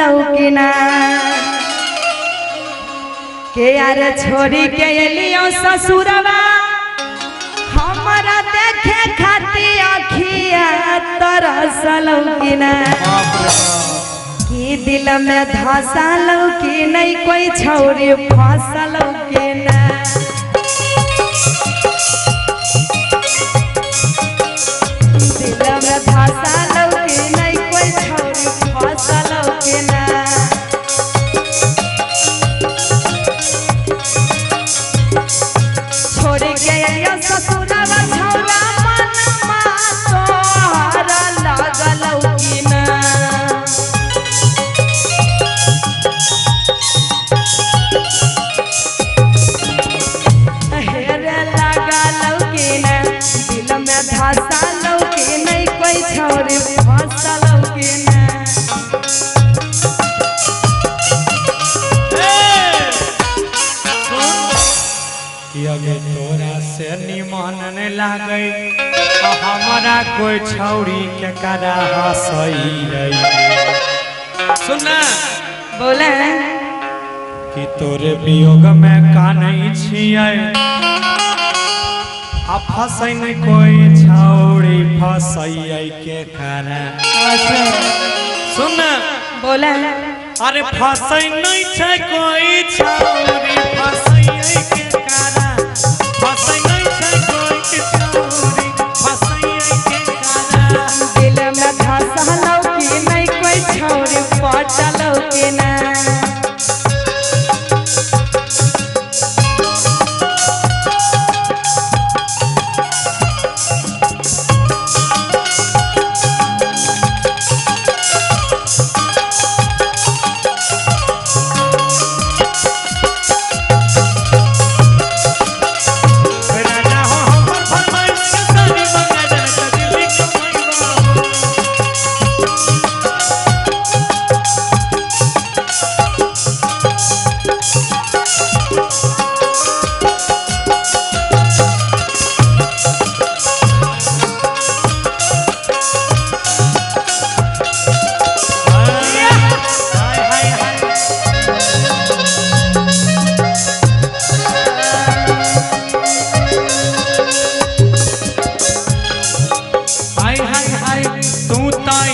लौकिना के यार छोड़ी के एलियो ससुरवा हमारा देखे खाती अखिया तरस लौकिना की दिल में धसा लौकी नहीं कोई छौरी फंसा लौकिना दिल में धसा लौकी नहीं कोई छौरी फंसा लौकिना छोड़ के आया ससुरवा छौरा मनमा तोहरा लागल लौकिना हेरे लागल लौकिना दिल में धसा लौकी नहीं कोई छौरी फंसा लौकिना अगे तोरा से निमन नहीं लागे हमारा कोई छौरी के करा हसई सुना बोले कि तोरे वियोग में कानई छिए आ फसई नहीं कोई छौरी फसई के करा सुना बोले अरे फसई नहीं छै कोई छौरी फसई के करा फसई नहीं छै कोई छौरी फसई के करा दिल में धसा लौकी नहीं कोई छौरी पटा लौकिना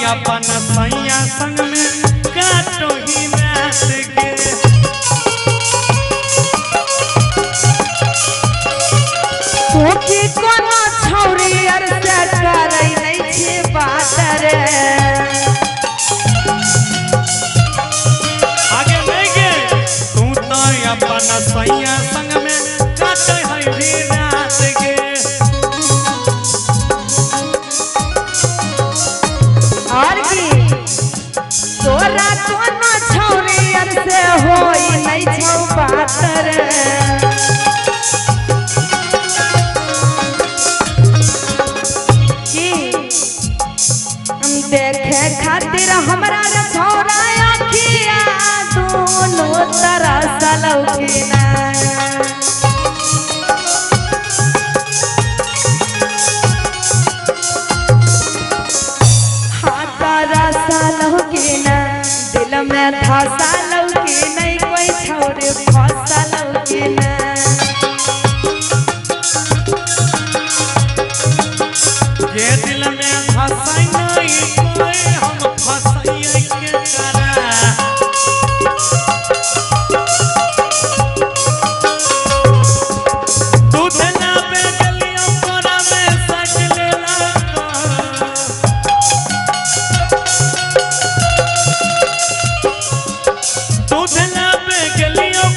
अपन सैया संग में काटो ही रात के कोकी कोनो छौरी अर से करई नहीं छे बात रे आगे नहीं गे तू तो अपन सैया संग में काटो ही रात के और की तोरा कोनो छौरी अर से होई नहीं छौ बात रे देखे खातिर हमरा रे छौरा अखिया दोनों तरस लौकिना हाथ तरस लौकिना दिल में धसा लौकी नहीं कोई छौरी फंसा लौकिना ये दिल में फसई नहीं कोई हम फसई के करा दूध ना पे गलियों कोरा में सट लेला दूध ना पे गलियों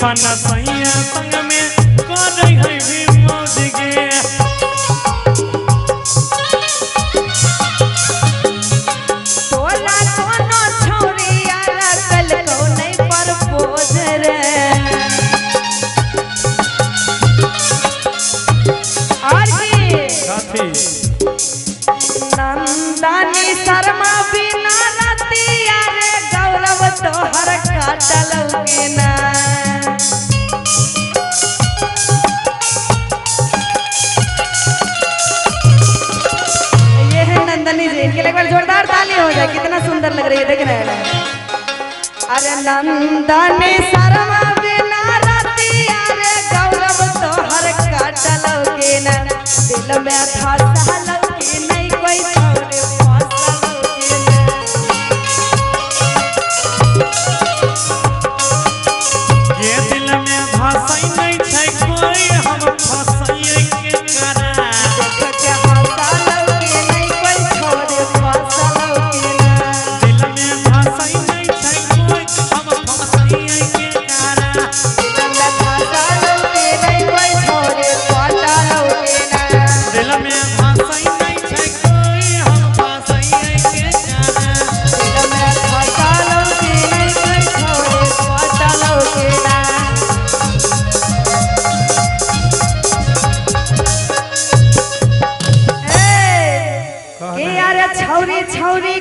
अपन सैया संग में करे है भी मौज गे तोला कोनो छौरिया रखल को नहीं परपोज रे और की साथी नंदानी शर्मा बिना रतिया रे गौरव तोहर काटलौगे ना ये है नंदनी जी इनके लिए एक बार जोरदार ताली हो जाए कितना सुंदर लग रही है देख रहे हैं अरे नंदनी शर्मा बिना रतिया रे गौरव तोहर काटलौगे ना दिल में धड़कलौगे नहीं कोई छोड़े फसलौगे ना ये दिल में धसै नहीं छै कोई हम फसैए के करा देख के हंसलौगे नहीं कोई छोड़े फसलौगे ना दिल में धसै नहीं छै कोई हम फसैए के करा दिल में धड़कलौगे नहीं कोई छोड़े फसलौगे ना दिल में धसै नहीं छै कोई हम फसैए के करा दिल में धड़कलौगे नहीं कोई छोड़े फसलौगे ना ए के यार छौरी छौरी